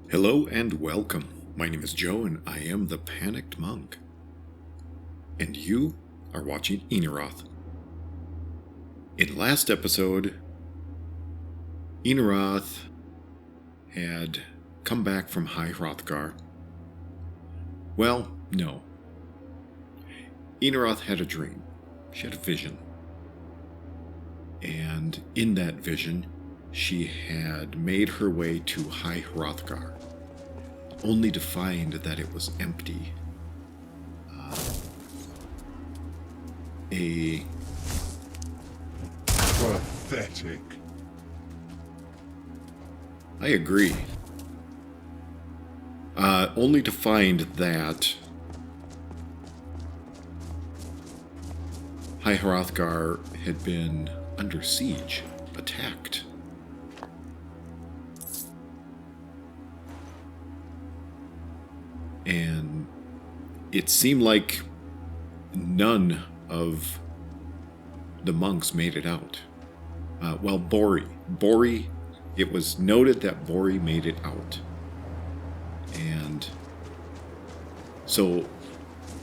Hello and welcome. My name is Joe and I am the Panicked Monk. And you are watching Ienarath. In last episode, Ienarath had come back from High Hrothgar. Well, no. Ienarath had a dream. She had a vision. And in that vision, she had made her way to High Hrothgar, only to find that it was empty. Pathetic. I agree. Only to find that High Hrothgar had been under siege, attacked. And it seemed like none of the monks made it out. Bori, it was noted that Bori made it out. And so,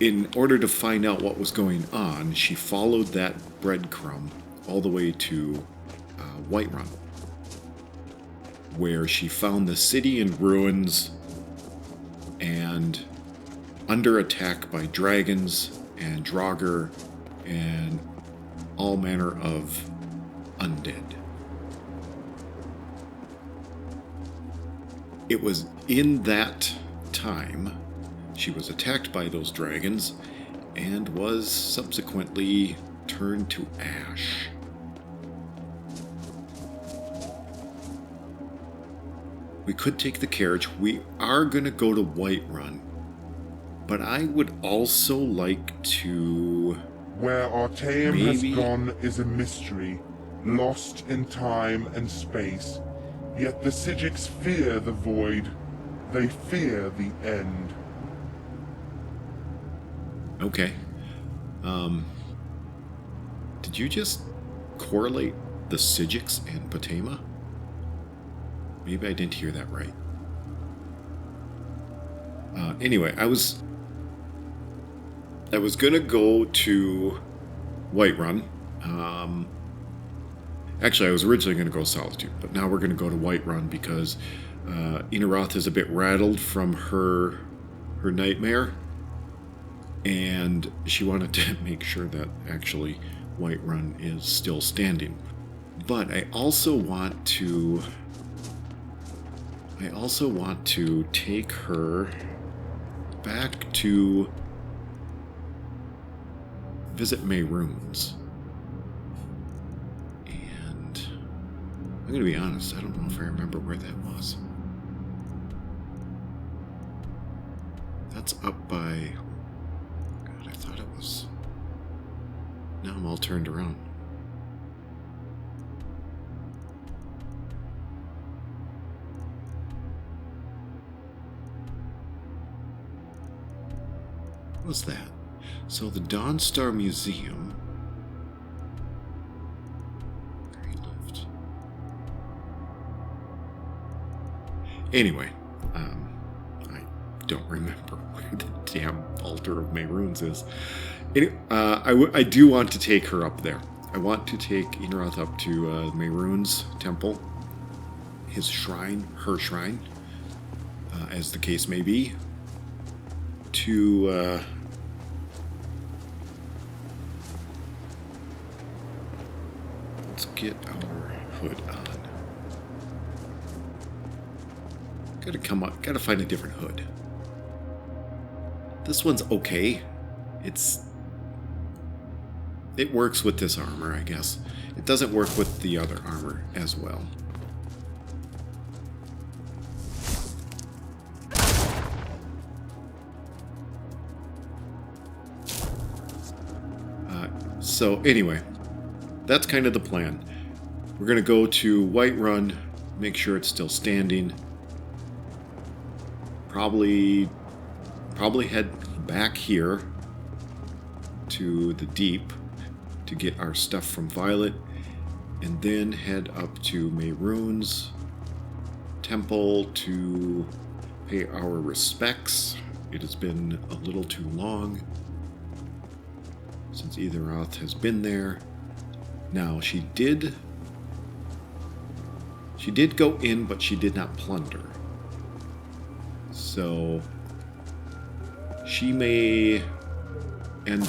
in order to find out what was going on, she followed that breadcrumb all the way to Whiterun, where she found the city in ruins and under attack by dragons and Draugr and all manner of undead. It was in that time she was attacked by those dragons and was subsequently turned to ash. We could take the carriage. We are going to go to Whiterun. But I would also like to... Where Artaeum has gone is a mystery, lost in time and space. Yet the Psijics fear the void. They fear the end. Okay. Did you just correlate the Psijics and Potema? Maybe I didn't hear that right. Anyway, I was gonna go to Whiterun. Actually, I was originally gonna go Solitude, but now we're gonna go to Whiterun because Ienarath is a bit rattled from her nightmare, and she wanted to make sure that actually Whiterun is still standing. But I also want to take her back to visit Mehrunes. And I'm going to be honest, I don't know if I remember where that was. That's up by... God, I thought it was... Now I'm all turned around. What was that? So the Dawnstar Museum. Very left. Anyway, I don't remember where the damn altar of Mehrunes is. I do want to take her up there. I want to take Ienarath up to Mehrunes temple, his shrine, her shrine, as the case may be, to let's get our hood on. Gotta find a different hood. This one's okay. It works with this armor, I guess. It doesn't work with the other armor as well. So anyway, that's kind of the plan. We're going to go to Whiterun, make sure it's still standing. Probably head back here to the deep to get our stuff from Violet, and then head up to Mehrunes temple to pay our respects. It has been a little too long since Ienarath has been there. Now, she did go in, but she did not plunder. So she may end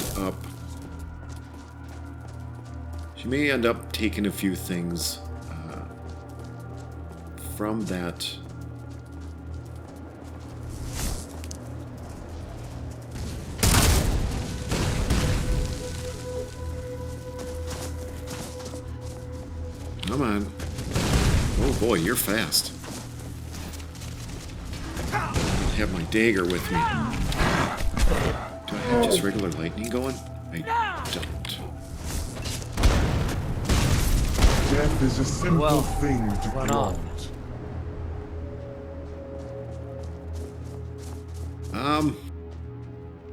up taking a few things from that. Come on. Oh boy, you're fast. I have my dagger with me. Do I have just regular lightning going? I don't. Death is a simple thing to grant.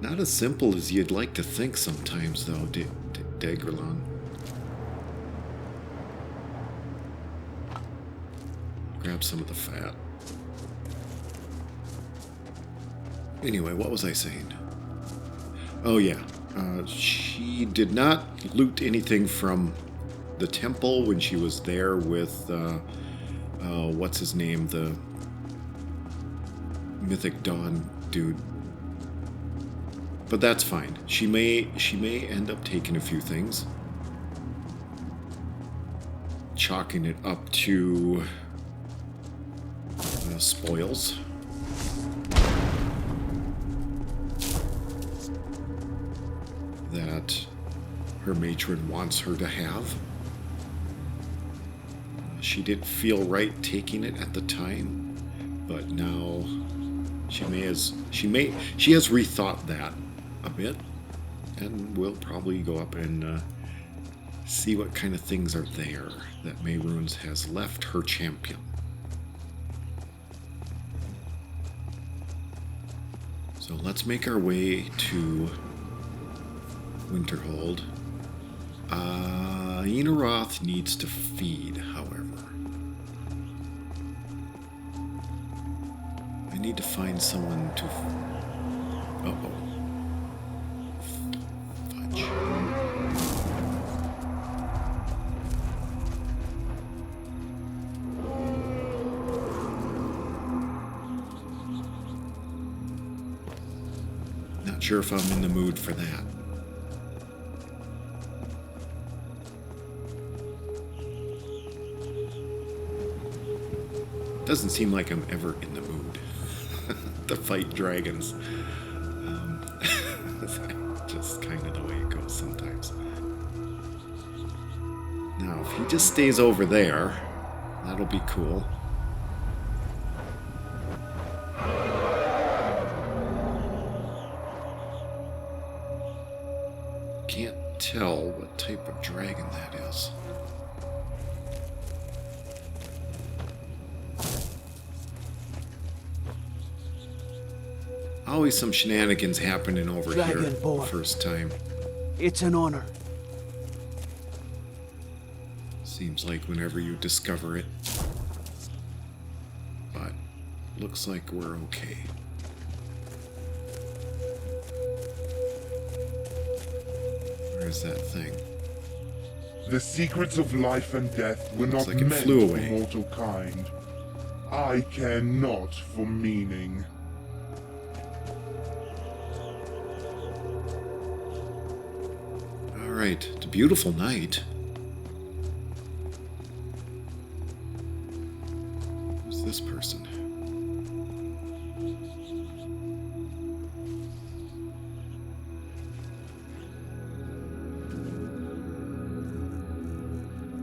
Not as simple as you'd like to think sometimes, though, Daggerlon. Grab some of the fat. Anyway, what was I saying? Oh, yeah. She did not loot anything from the temple when she was there with, what's his name? The Mythic Dawn dude. But that's fine. She may end up taking a few things. Chalking it up to spoils. That her matron wants her to have. She didn't feel right taking it at the time, but now she has rethought that a bit, and we'll probably go up and see what kind of things are there that Mehrunes has left her champion. So let's make our way to Winterhold. Ienarath needs to feed, however. I need to find someone to... Uh-oh. Fudge. Not sure if I'm in the mood for that. Doesn't seem like I'm ever in the mood to fight dragons. Just kind of the way it goes sometimes. Now, if he just stays over there, that'll be cool. Can't tell what type of dragon that is. Always some shenanigans happening over here the first time. It's an honor. Seems like whenever you discover it. But looks like we're okay. Where's that thing? The secrets of life and death were not like it meant flew for away. mortal kind. I care not for meaning. Alright, it's a beautiful night. Who's this person?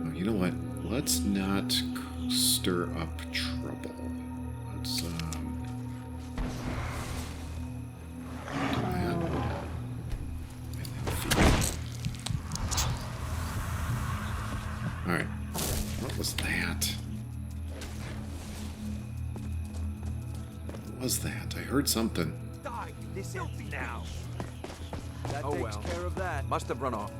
Oh, you know what? Let's not stir up trouble. Let's, do that. Alright. What was that? What was that? I heard something. Die, this ends now. That Oh takes well. care of that. Must have run off.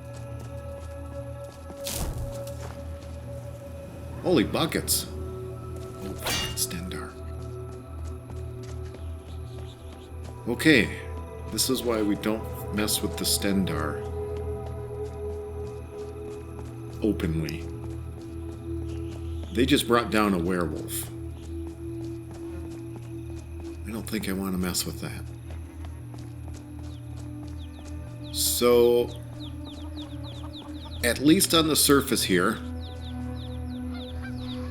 Holy buckets. Oh, Stendar. Okay, this is why we don't mess with the Stendar openly. They just brought down a werewolf. I don't think I want to mess with that. So, at least on the surface here,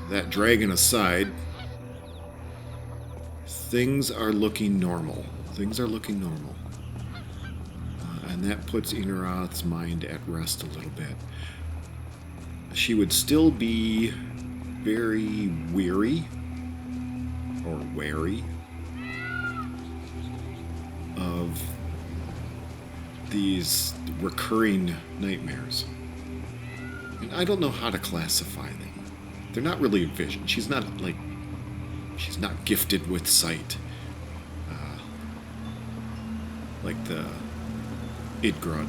that dragon aside, things are looking normal. Things are looking normal. And that puts Ienarath's mind at rest a little bit. She would still be very weary or wary of these recurring nightmares. And I don't know how to classify them. They're not really a vision. She's not gifted with sight. Like the Idgrod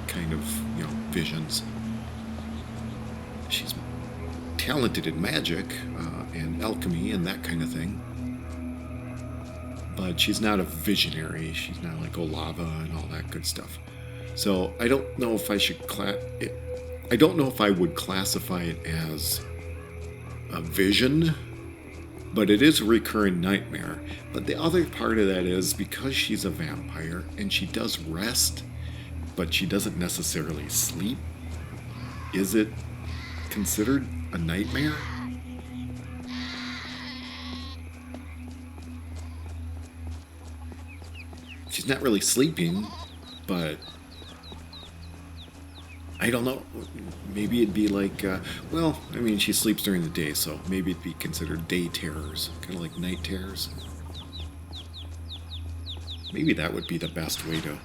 kind of, visions. She's talented in magic and alchemy and that kind of thing. But she's not a visionary. She's not like Olava and all that good stuff. So I don't know if I should I don't know if I would classify it as a vision, but it is a recurring nightmare. But the other part of that is because she's a vampire and she does rest, but she doesn't necessarily sleep. Is it considered a nightmare? She's not really sleeping, but I don't know. Maybe it'd be like, she sleeps during the day, so maybe it'd be considered day terrors, kind of like night terrors. Maybe that would be the best way to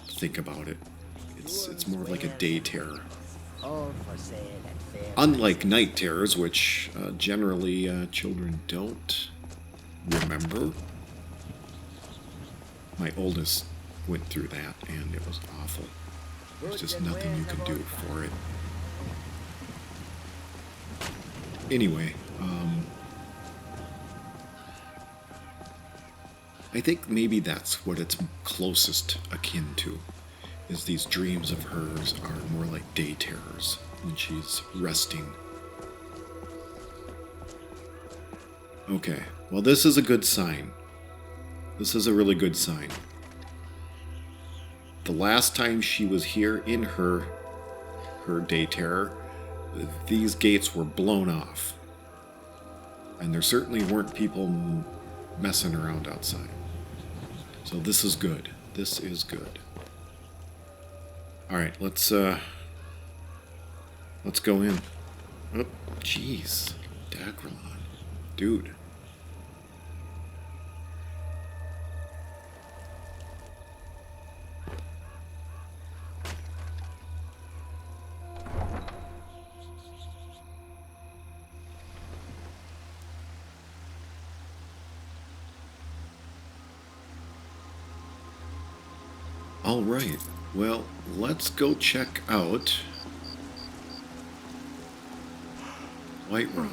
think about it. It's more like a day terror. Unlike night terrors, which generally children don't remember. My oldest went through that, and it was awful. There's just nothing you can do for it. Anyway, I think maybe that's what it's closest akin to, is these dreams of hers are more like day terrors when she's resting. Okay, well this is a good sign. This is a really good sign. The last time she was here in her day terror, these gates were blown off. And there certainly weren't people messing around outside. So this is good. This is good. Alright, let's go in. Oh, jeez. Dagramon. Dude. All right, well, let's go check out Whiterun.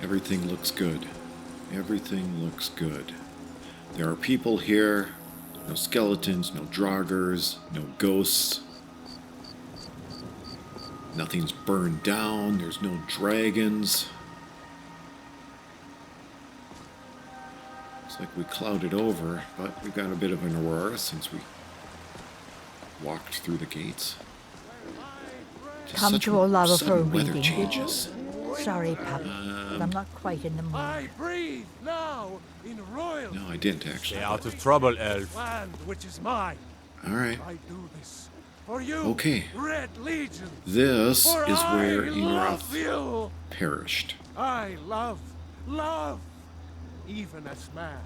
Everything looks good. Everything looks good. There are people here. No skeletons, no draugrs, no ghosts. Nothing's burned down. There's no dragons. Like we clouded over, but we got a bit of an aurora since we walked through the gates. Just Come to Olava for a weather reading. changes. Sorry, puppy, but I'm not quite in the mood. I breathe now in royal No, I didn't actually. Stay out of trouble, elf. land which is mine. All right. I do this for you. Okay. Red Legion. This For is where I Ienarath love you. perished. I love, even as man.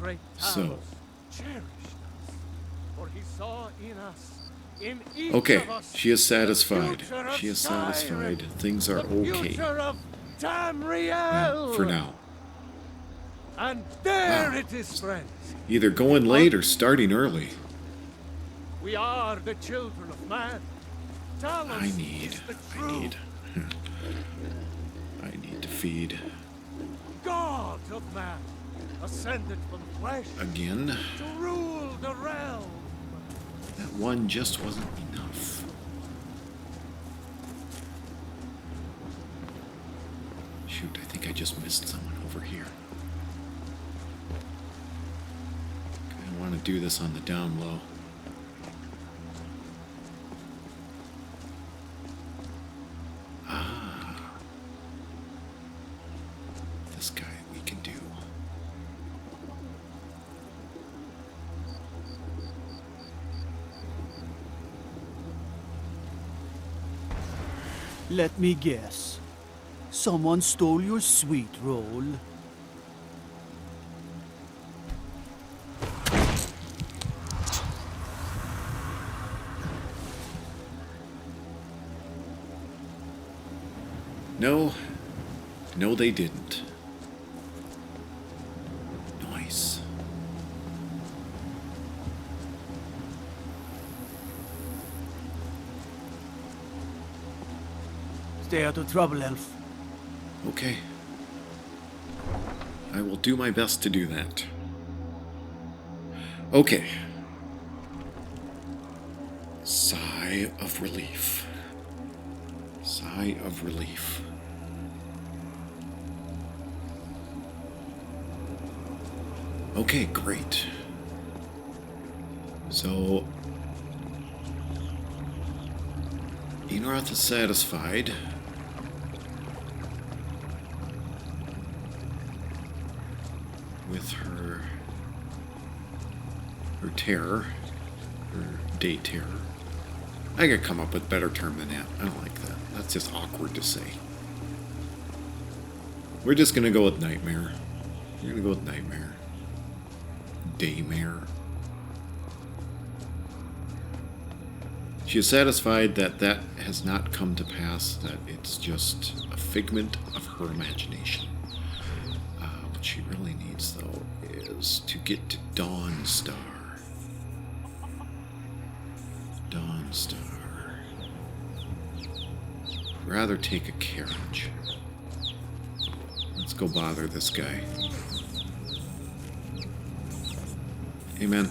Great So. Talos cherished us, for he saw in us, in each Okay, of us, she is satisfied. the future of She is Skyrim, satisfied. Things are the okay. future of Tamriel. For now. And there Wow. it is, friends. Either going late or starting early. We are the children of man. Talos I need is the true. I need to feed. of man, ascended from flesh Again. to rule the realm. That one just wasn't enough. Shoot, I think I just missed someone over here. I want to do this on the down low. This guy we can do. Let me guess. Someone stole your sweet roll. No, they didn't. Nice. Stay out of trouble, elf. Okay. I will do my best to do that. Okay. Sigh of relief. Sigh of relief. Okay, great. So, Ienarath is satisfied. With her terror, her day terror. I could come up with a better term than that. I don't like that. That's just awkward to say. We're just gonna go with nightmare. We're gonna go with nightmare. Daymare. She is satisfied that that has not come to pass, that it's just a figment of her imagination. What she really needs, though, is to get to Dawnstar. Dawnstar. Rather take a carriage. Let's go bother this guy. Hey, man.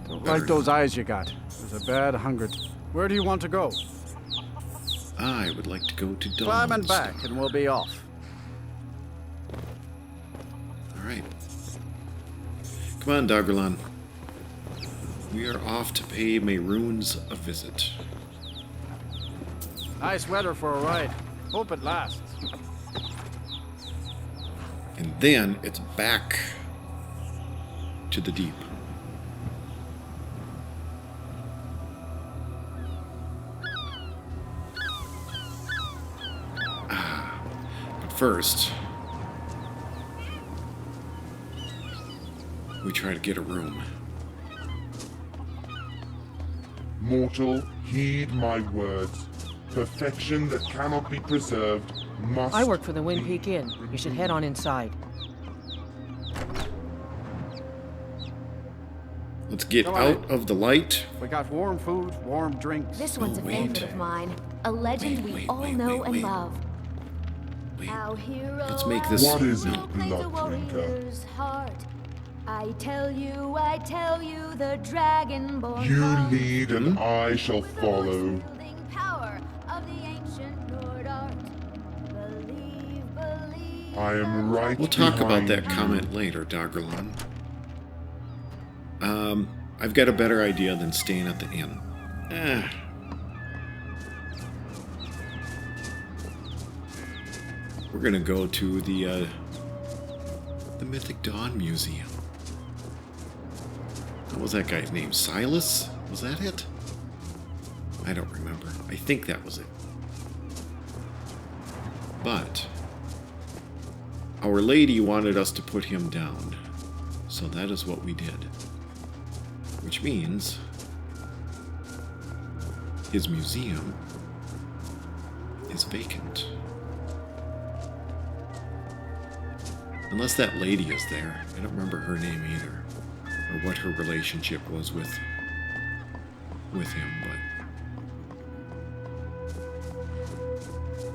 Don't like those eyes you got. There's a bad hunger. Where do you want to go? I would like to go to Dawnstar. Climb and back, and we'll be off. All right. Come on, Daggerlan. We are off to pay Mayrunes a visit. Nice weather for a ride. Hope it lasts. And then it's back to the deep. But first, we try to get a room. Mortal, heed my words. Perfection that cannot be preserved must. I work for the Wind Peak Inn. You should head on inside. Let's get Go out on. of the light. We got warm food, warm drinks. This one's a wait. favorite of mine. A legend we all know and love. Wait. Our hero Let's make this. What is it, plays a blood drinker? warrior's heart. I tell you, the dragonborn You comes lead and I shall with the follow. wielding power of the ancient Nord art. Believe, I am right We'll talk about behind that you. comment later, Daggerlan. I've got a better idea than staying at the inn. We're gonna go to the Mythic Dawn Museum. What was that guy's name? Silas? Was that it? I don't remember. I think that was it. But Our Lady wanted us to put him down, so that is what we did. Which means his museum is vacant. Unless that lady is there. I don't remember her name either, or what her relationship was with him, but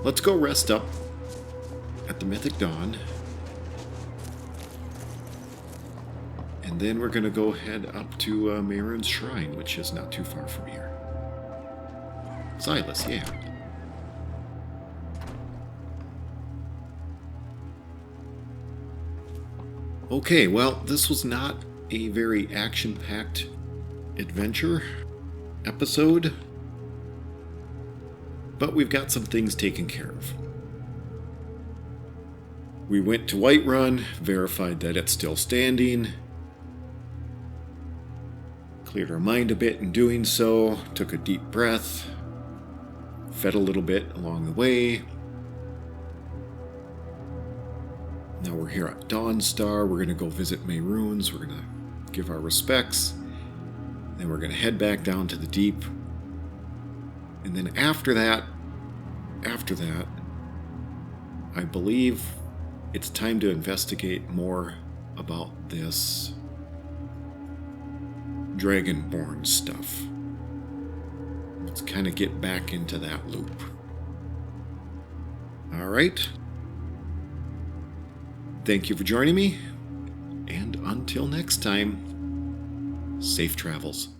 let's go rest up at the Mythic Dawn. And then we're going to go head up to Mehrunes Shrine, which is not too far from here. Silas, yeah. Okay, well, this was not a very action-packed adventure episode, but we've got some things taken care of. We went to Whiterun, verified that it's still standing, cleared our mind a bit in doing so, took a deep breath, fed a little bit along the way. Now we're here at Dawnstar. We're going to go visit Mehrunes. We're going to give our respects. Then we're going to head back down to the deep. And then after that, I believe it's time to investigate more about this Dragonborn stuff. Let's kind of get back into that loop. All right. Thank you for joining me, and until next time, safe travels.